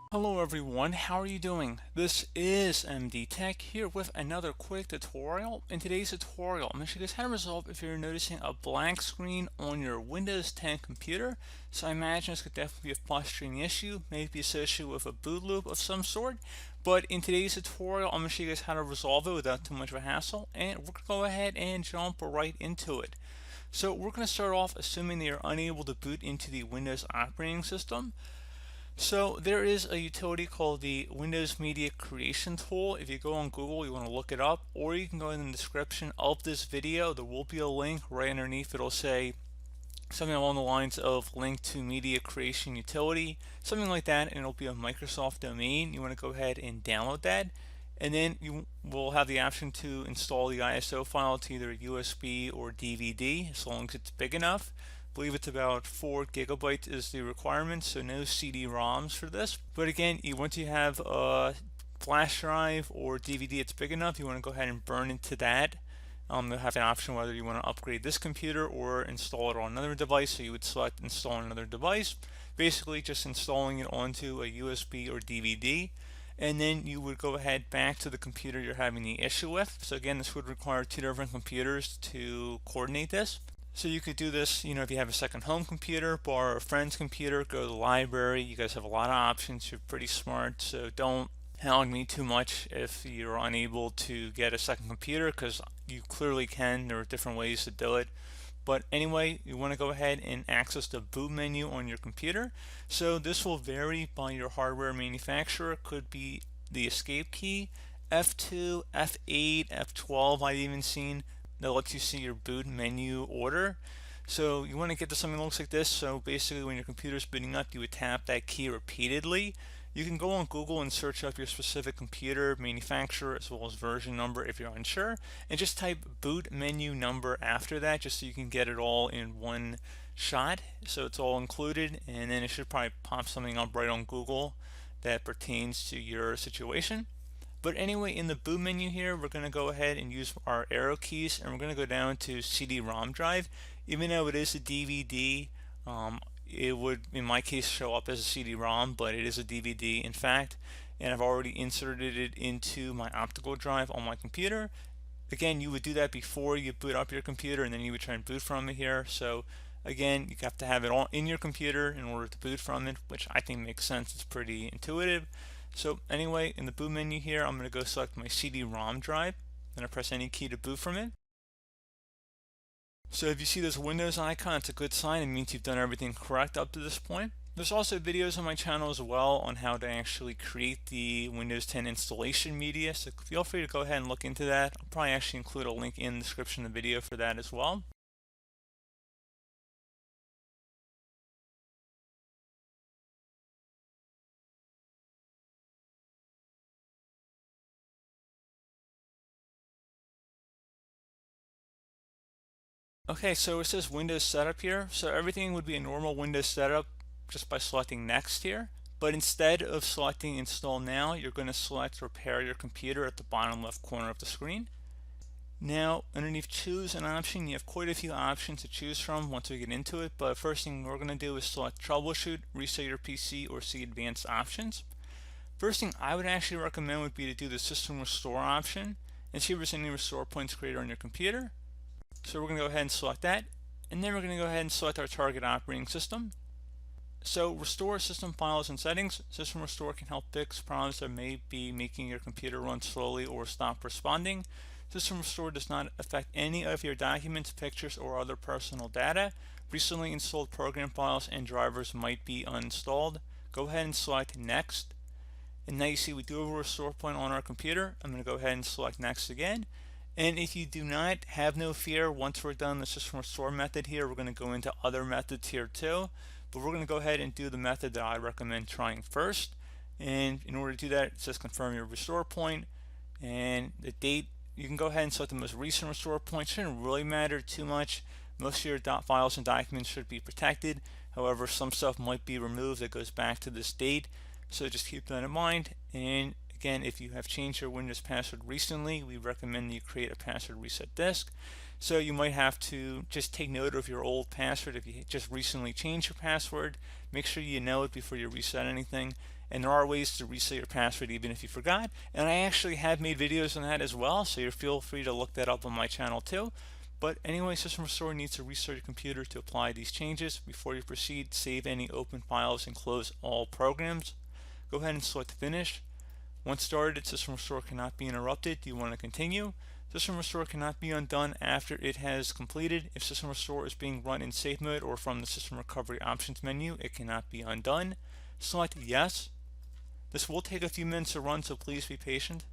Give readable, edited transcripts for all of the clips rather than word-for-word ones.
Hello everyone, how are you doing? This is MD Tech here with another quick tutorial. In today's tutorial, I'm going to show you guys how to resolve if you're noticing a blank screen on your Windows 10 computer. So I imagine this could definitely be a frustrating issue, maybe associated with a boot loop of some sort. But in today's tutorial, I'm going to show you guys how to resolve it without too much of a hassle, and we're going to go ahead and jump right into it. So we're going to start off assuming that you're unable to boot into the Windows operating system. So there is a utility called the Windows Media Creation Tool. If you go on Google, you want to look it up, or you can go in the description of this video. There will be a link right underneath. It'll say something along the lines of link to media creation utility, something like that, and it'll be a Microsoft domain. You want to go ahead and download that, and then you will have the option to install the ISO file to either USB or DVD as long as it's big enough. I believe it's about 4 gigabytes is the requirement, so no CD-ROMs for this. But again, once you have a flash drive or DVD it's big enough, you want to go ahead and burn into that. You'll have an option whether you want to upgrade this computer or install it on another device. So you would select install on another device, basically just installing it onto a USB or DVD. And then you would go ahead back to the computer you're having the issue with. So again, this would require 2 different computers to coordinate this. So you could do this, if you have a second home computer, borrow a friend's computer, go to the library. You guys have a lot of options. You're pretty smart, so don't hound me too much if you're unable to get a second computer, because you clearly can. There are different ways to do it. But anyway, you want to go ahead and access the boot menu on your computer. So this will vary by your hardware manufacturer. It could be the escape key, F2, F8, F12 I've even seen that lets you see your boot menu order. So you want to get to something that looks like this. So basically when your computer's booting up, you would tap that key repeatedly. You can go on Google and search up your specific computer manufacturer as well as version number if you're unsure, and just type boot menu number after that just so you can get it all in one shot. So it's all included, and then it should probably pop something up right on Google that pertains to your situation. But anyway, in the boot menu here, we're going to go ahead and use our arrow keys, and we're going to go down to CD-ROM drive. Even though it is a DVD, it would, in my case, show up as a CD-ROM, but it is a DVD, in fact, and I've already inserted it into my optical drive on my computer. Again, you would do that before you boot up your computer, and then you would try and boot from it here. So again, you have to have it all in your computer in order to boot from it, which I think makes sense. It's pretty intuitive. So anyway, in the boot menu here, I'm going to go select my CD-ROM drive, then I press any key to boot from it. So if you see this Windows icon, it's a good sign. It means you've done everything correct up to this point. There's also videos on my channel as well on how to actually create the Windows 10 installation media, so feel free to go ahead and look into that. I'll probably actually include a link in the description of the video for that as well. Okay, so it says Windows Setup here. So everything would be a normal Windows setup just by selecting Next here. But instead of selecting Install Now, you're going to select Repair Your Computer at the bottom left corner of the screen. Now, underneath Choose an option, you have quite a few options to choose from once we get into it. But first thing we're going to do is select Troubleshoot, Reset Your PC, or see Advanced Options. First thing I would actually recommend would be to do the System Restore option and see if there's any restore points created on your computer. So we're going to go ahead and select that, and then we're going to go ahead and select our target operating system. So restore system files and settings. System Restore can help fix problems that may be making your computer run slowly or stop responding. System Restore does not affect any of your documents, pictures, or other personal data. Recently installed program files and drivers might be uninstalled. Go ahead and select Next. And now you see we do have a restore point on our computer. I'm going to go ahead and select Next again. And if you do not, have no fear. Once we're done the system restore method here, we're going to go into other methods here too. But we're going to go ahead and do the method that I recommend trying first. And in order to do that, it says confirm your restore point and the date. You can go ahead and select the most recent restore point. It shouldn't really matter too much. Most of your files and documents should be protected. However, some stuff might be removed that goes back to this date. So just keep that in mind. And again, if you have changed your Windows password recently, we recommend you create a password reset disk. So you might have to just take note of your old password if you just recently changed your password. Make sure you know it before you reset anything. and there are ways to reset your password even if you forgot, and I actually have made videos on that as well, so you feel free to look that up on my channel too. But anyway, System Restore needs to restart your computer to apply these changes. Before you proceed, save any open files and close all programs. Go ahead and select Finish. Once started, System Restore cannot be interrupted. Do you want to continue? System Restore cannot be undone after it has completed. If System Restore is being run in safe mode or from the System Recovery Options menu, it cannot be undone. Select Yes. This will take a few minutes to run, so please be patient.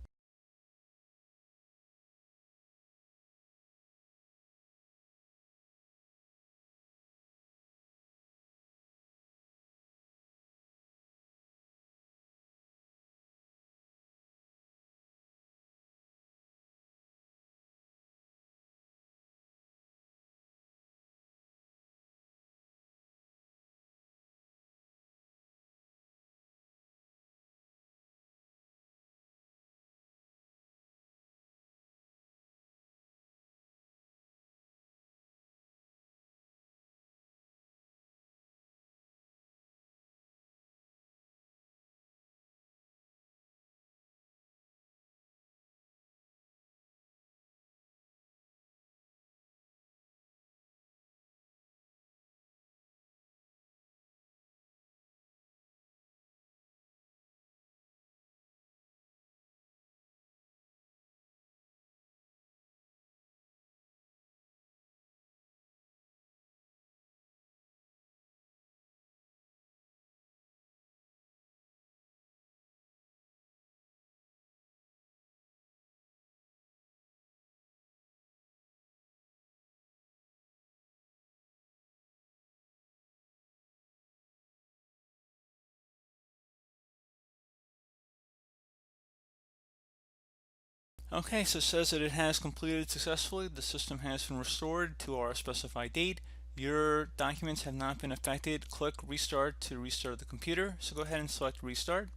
Okay, so it says that it has completed successfully. The system has been restored to our specified date. Your documents have not been affected. Click Restart to restart the computer. So go ahead and select Restart.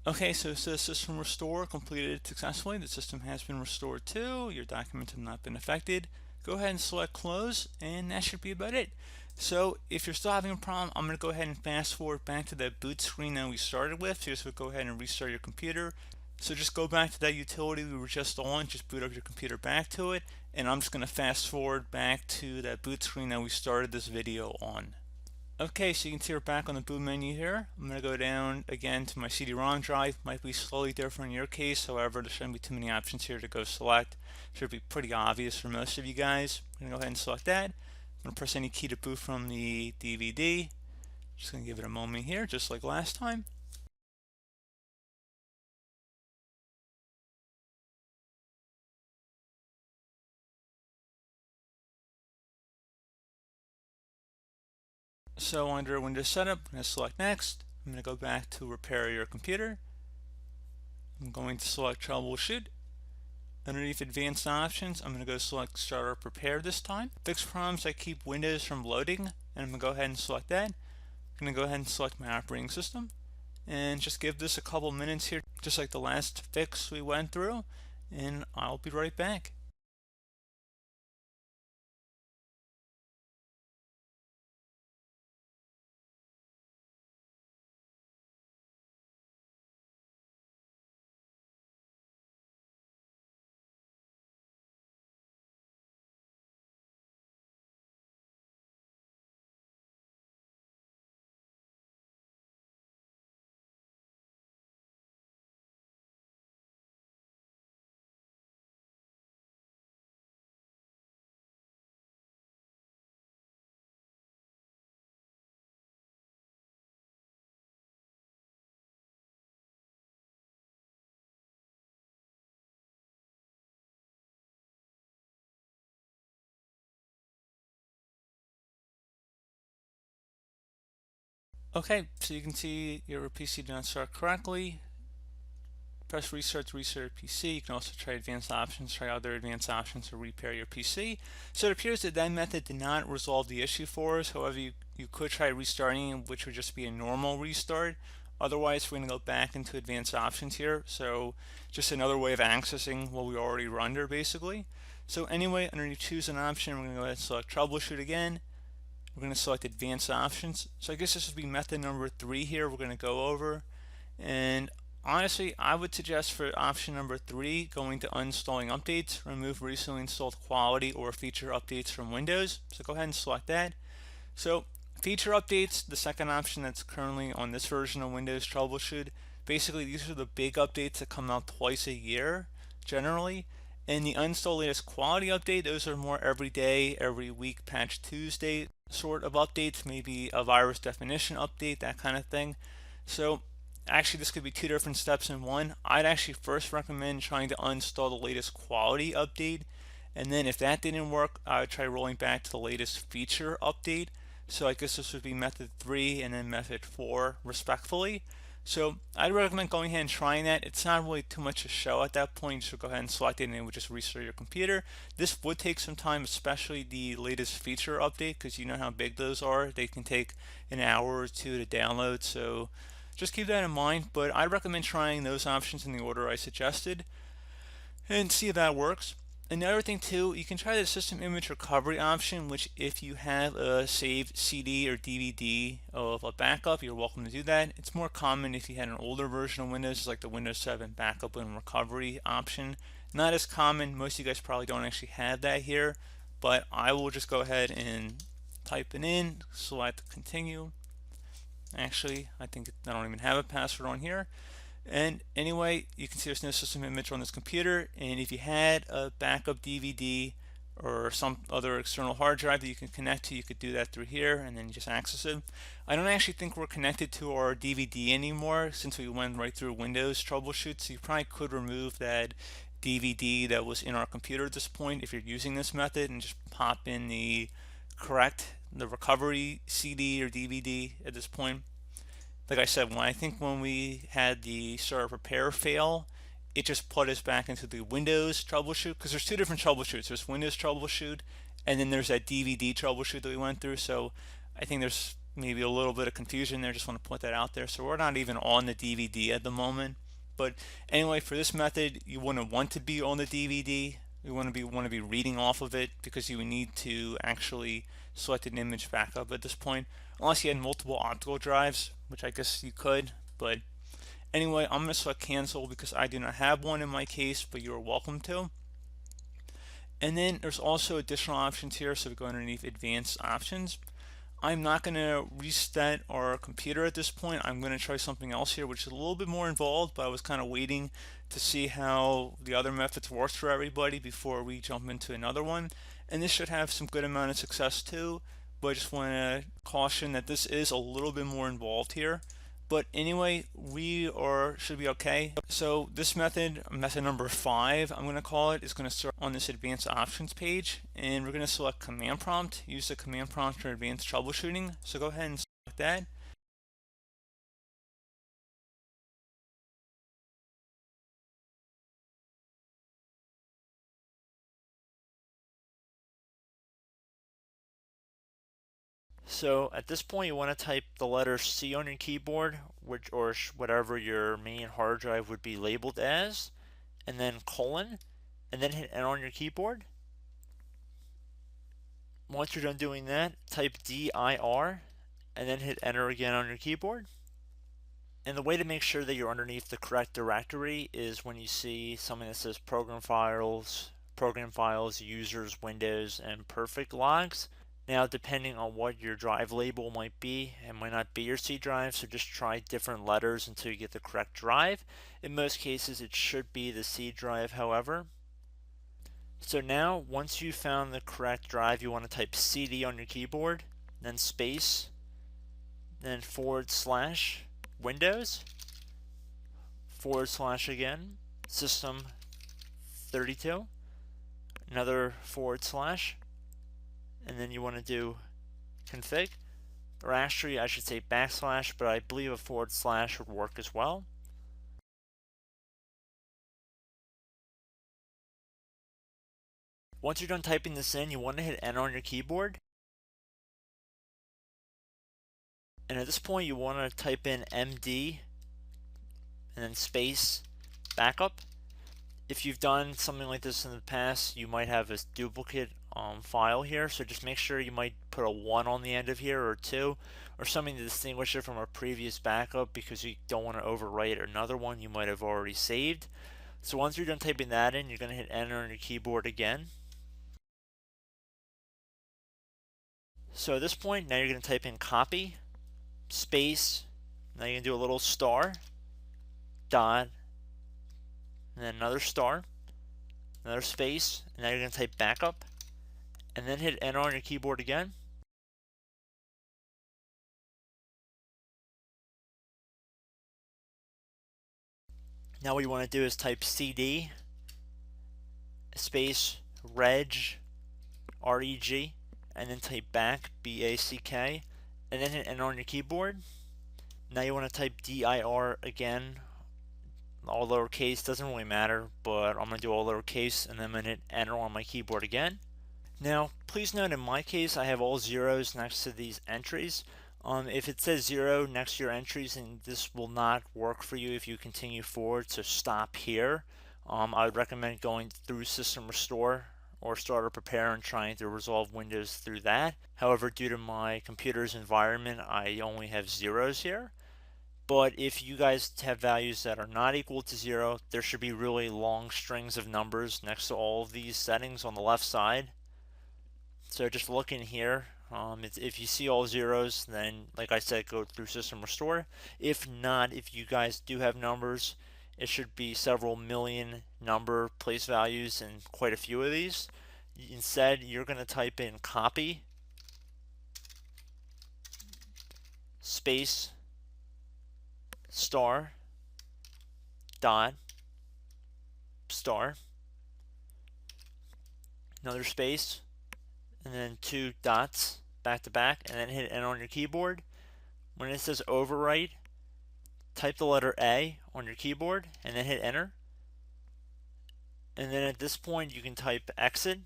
Okay, so it says System Restore completed successfully. The system has been restored too. Your documents have not been affected. Go ahead and select Close, and that should be about it. So if you're still having a problem, I'm going to go ahead and fast forward back to that boot screen that we started with. So just go ahead and restart your computer. So just go back to that utility we were just on, just boot up your computer back to it, and I'm just going to fast forward back to that boot screen that we started this video on. Okay, so you can see we're back on the boot menu here. I'm going to go down again to my CD-ROM drive. Might be slightly different in your case, however, there shouldn't be too many options here to go select. Should be pretty obvious for most of you guys. I'm going to go ahead and select that. I'm going to press any key to boot from the DVD. Just going to give it a moment here, just like last time. So under Windows Setup, I'm going to select Next. I'm going to go back to repair your computer. I'm going to select Troubleshoot. Underneath Advanced Options, I'm going to go select Startup Repair this time. Fix problems that keep Windows from loading, and I'm going to go ahead and select that. I'm going to go ahead and select my operating system, and just give this a couple minutes here, just like the last fix we went through, and I'll be right back. Okay, so you can see your PC did not start correctly. Press restart to restart your PC. You can also try advanced options, try other advanced options to repair your PC. So it appears that that method did not resolve the issue for us. However, you could try restarting, which would just be a normal restart. Otherwise, we're going to go back into advanced options here. So just another way of accessing what we already were under, basically. So anyway, underneath choose an option, we're going to go ahead and select troubleshoot again. We're going to select advanced options. So I guess this would be method number 3 here we're going to go over. And honestly, I would suggest for option number 3, going to uninstalling updates, remove recently installed quality or feature updates from Windows. So go ahead and select that. So feature updates, the second option that's currently on this version of Windows Troubleshoot. Basically, these are the big updates that come out twice a year, generally. And the uninstall latest quality update, those are more every day, every week, patch Tuesday sort of updates, maybe a virus definition update, that kind of thing. So actually, this could be 2 different steps in one. I'd actually first recommend trying to uninstall the latest quality update, and then if that didn't work, I would try rolling back to the latest feature update. So I guess this would be method 3 and then method 4 respectfully. So I'd recommend going ahead and trying that. It's not really too much to show at that point. So go ahead and select it and it would just restart your computer. This would take some time, especially the latest feature update, because you know how big those are. They can take an hour or two to download. So just keep that in mind, but I recommend trying those options in the order I suggested and see if that works. Another thing too, you can try the system image recovery option, which if you have a saved CD or DVD of a backup, you're welcome to do that. It's more common if you had an older version of Windows, like the Windows 7 backup and recovery option. Not as common, most of you guys probably don't actually have that here, but I will just go ahead and type it in, select continue. Actually, I think I don't even have a password on here. And anyway, you can see there's no system image on this computer, and if you had a backup DVD or some other external hard drive that you can connect to, you could do that through here and then just access it. I don't actually think we're connected to our DVD anymore since we went right through Windows Troubleshoot, so you probably could remove that DVD that was in our computer at this point if you're using this method and just pop in the recovery CD or DVD at this point. Like I said, when we had the startup repair fail, it just put us back into the Windows troubleshoot, because there's 2 different troubleshoots. There's Windows troubleshoot, and then there's that DVD troubleshoot that we went through. So I think there's maybe a little bit of confusion there. Just want to put that out there. So we're not even on the DVD at the moment. But anyway, for this method, you wouldn't want to be on the DVD. You want to be reading off of it, because you would need to actually select an image backup at this point, unless you had multiple optical drives, which I guess you could. But anyway, I'm going to select cancel because I do not have one in my case, but you're welcome to. And then there's also additional options here, so we go underneath advanced options. I'm not going to reset our computer at this point. I'm going to try something else here, which is a little bit more involved, but I was kind of waiting to see how the other methods works for everybody before we jump into another one. And this should have some good amount of success too, but I just want to caution that this is a little bit more involved here. But anyway, should be okay. So this method number 5, I'm going to call it, is going to start on this advanced options page, and we're going to select command prompt, use the command prompt for advanced troubleshooting. So go ahead and select that. So at this point, you want to type the letter C on your keyboard, which or whatever your main hard drive would be labeled as, and then colon, and then hit Enter on your keyboard. Once you're done doing that, type dir, and then hit Enter again on your keyboard. And the way to make sure that you're underneath the correct directory is when you see something that says program files, users, windows, and perfect logs. Now, depending on what your drive label might be, it might not be your C drive, so just try different letters until you get the correct drive. In most cases, it should be the C drive, however. So now, once you've found the correct drive, you want to type CD on your keyboard, then space, then / Windows, / again, System 32, another /, and then you want to do config, or actually I should say /, but I believe a / would work as well. Once you're done typing this in, you want to hit Enter on your keyboard. And at this point, you want to type in MD and then space backup. If you've done something like this in the past, you might have a duplicate file here, so just make sure you might put a 1 on the end of here, or 2, or something to distinguish it from a previous backup, because you don't want to overwrite another one you might have already saved. So once you're done typing that in, you're going to hit Enter on your keyboard again. So at this point, now you're going to type in copy, space, now you're going to do a little star, dot, and then another star, another space, and now you're going to type backup, and then hit Enter on your keyboard again. Now what you want to do is type CD space reg, R-E-G, and then type back, B-A-C-K, and then hit Enter on your keyboard. Now you want to type dir again, all lowercase, doesn't really matter, but I'm going to do all lowercase, and then I'm going to hit Enter on my keyboard again. Now, please note in my case, I have all zeros next to these entries. If it says 0 next to your entries, then this will not work for you if you continue forward, so stop here. I would recommend going through System Restore or Starter Prepare and trying to resolve Windows through that. However, due to my computer's environment, I only have zeros here. But if you guys have values that are not equal to 0, there should be really long strings of numbers next to all of these settings on the left side. So just look in here. If you see all zeros, then like I said, go through System Restore. If not, if you guys do have numbers, it should be several million number place values and quite a few of these. Instead, you're going to type in copy space star dot star, another space, and then 2 dots back to back, and then hit Enter on your keyboard. When it says overwrite, type the letter A on your keyboard and then hit Enter. And then at this point, you can type exit.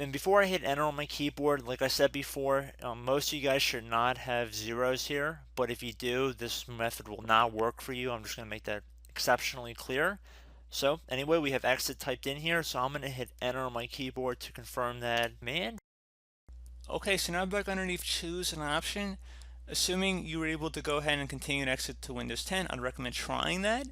And before I hit Enter on my keyboard, like I said before, most of you guys should not have zeros here, but if you do, this method will not work for you. I'm just going to make that exceptionally clear. So anyway, we have exit typed in here, so I'm going to hit Enter on my keyboard to confirm that command. Okay, so now back underneath choose an option. Assuming you were able to go ahead and continue to exit to Windows 10, I'd recommend trying that.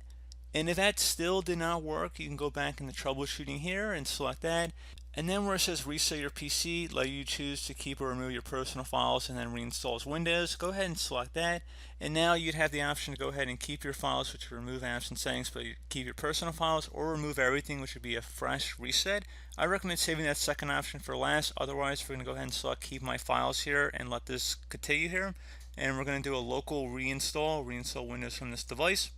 And if that still did not work, you can go back in the troubleshooting here and select that. And then where it says reset your PC, let you choose to keep or remove your personal files and then reinstall Windows. Go ahead and select that. And now you'd have the option to go ahead and keep your files, which would remove apps and settings, but you keep your personal files, or remove everything, which would be a fresh reset. I recommend saving that second option for last. Otherwise, we're going to go ahead and select keep my files here and let this continue here. And we're going to do a local reinstall Windows from this device.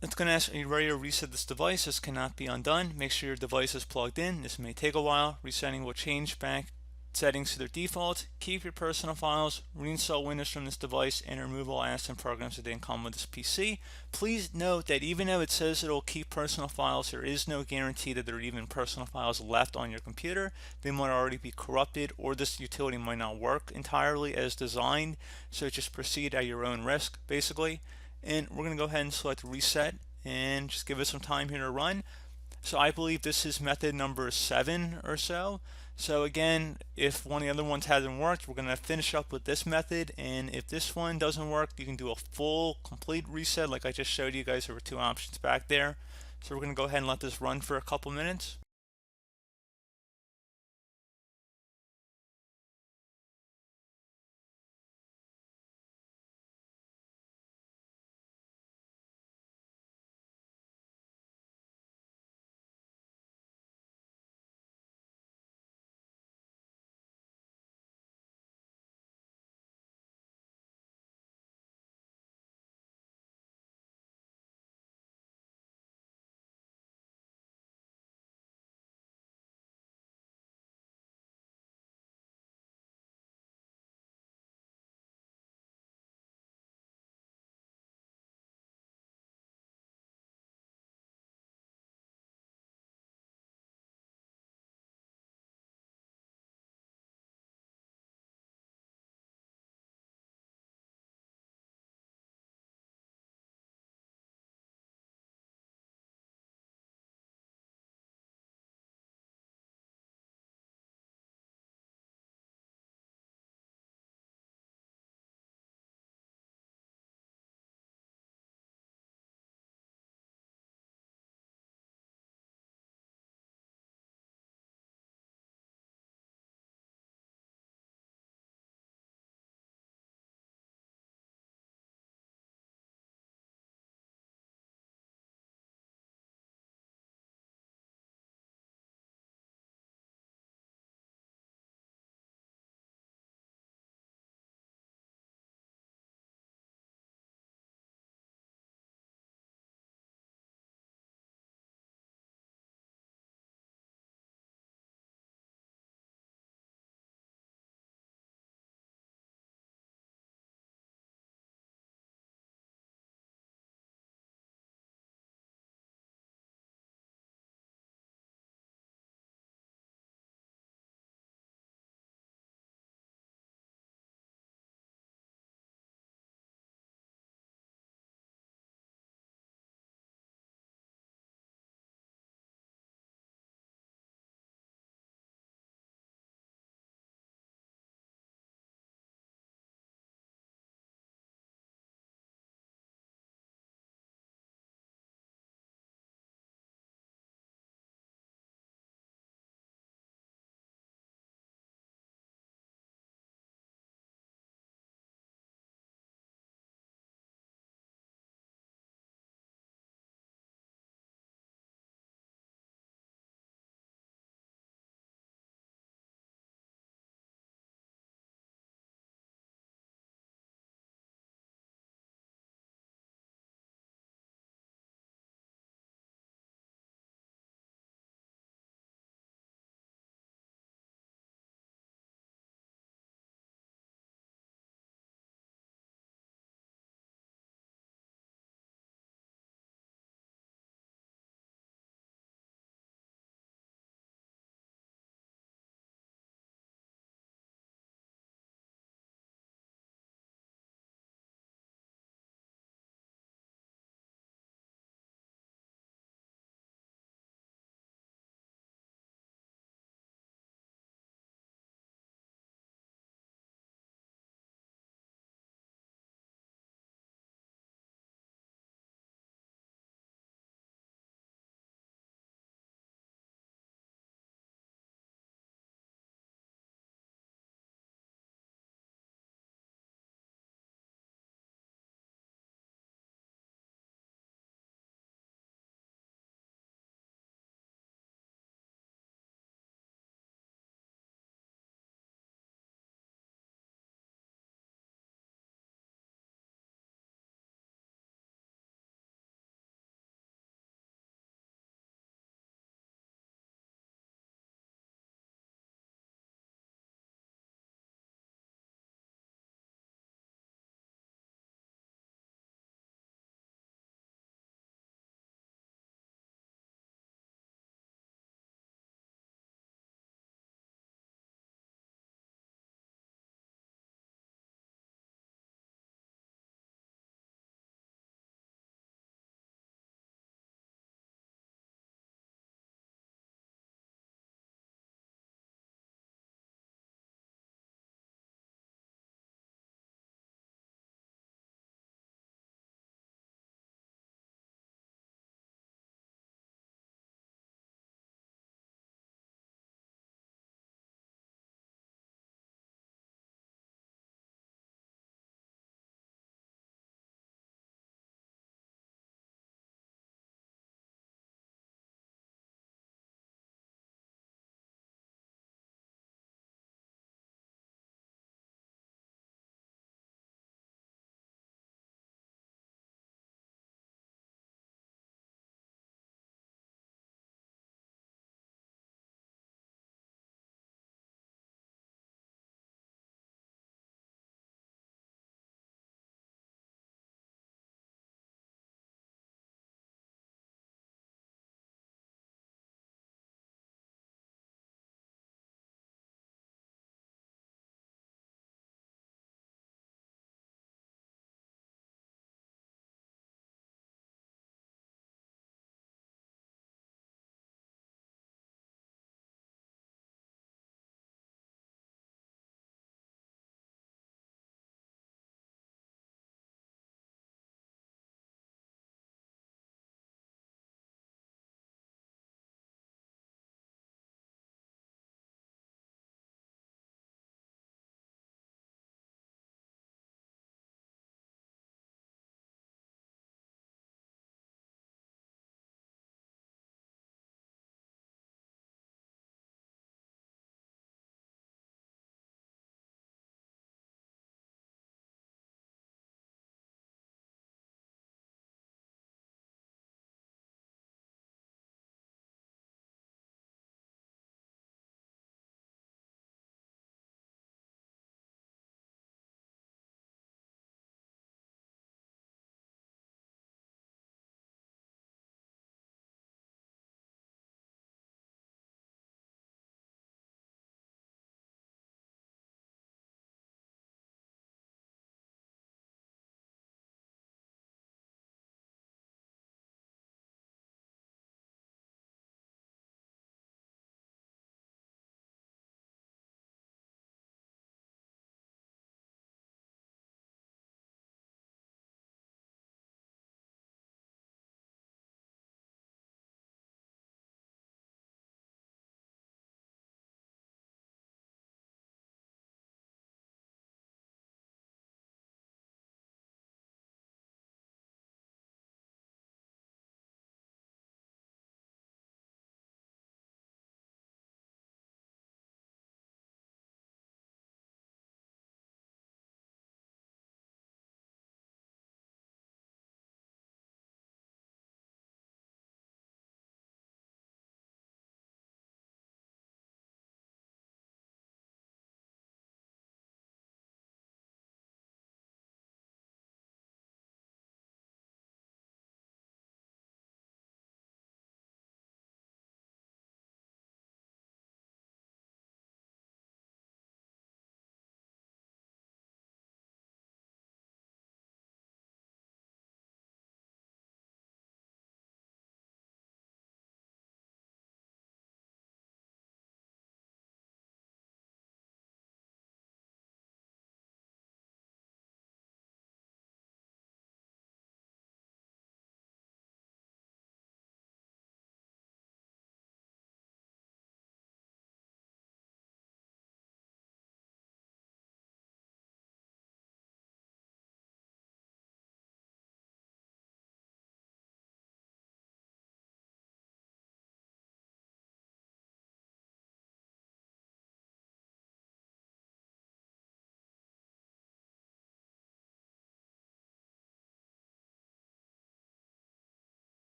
It's going to ask, are you ready to reset this device? This cannot be undone. Make sure your device is plugged in. This may take a while. Resetting will change back settings to their default, keep your personal files, reinstall Windows from this device, and remove all apps and programs that didn't come with this PC. Please note that even though it says it'll keep personal files, there is no guarantee that there are even personal files left on your computer. They might already be corrupted, or this utility might not work entirely as designed, so just proceed at your own risk, basically. And we're going to go ahead and select reset and just give it some time here to run. So I believe this is method number 7 or so. So again, if one of the other ones hasn't worked, we're going to finish up with this method. And if this one doesn't work, you can do a full, complete reset like I just showed you guys. There were 2 options back there. So we're going to go ahead and let this run for a couple minutes.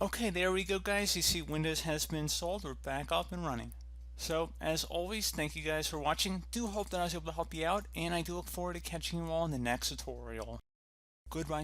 Okay, there we go, guys. You see Windows has been installed. We're back up and running. So, as always, thank you guys for watching. Do hope that I was able to help you out, and I do look forward to catching you all in the next tutorial. Goodbye.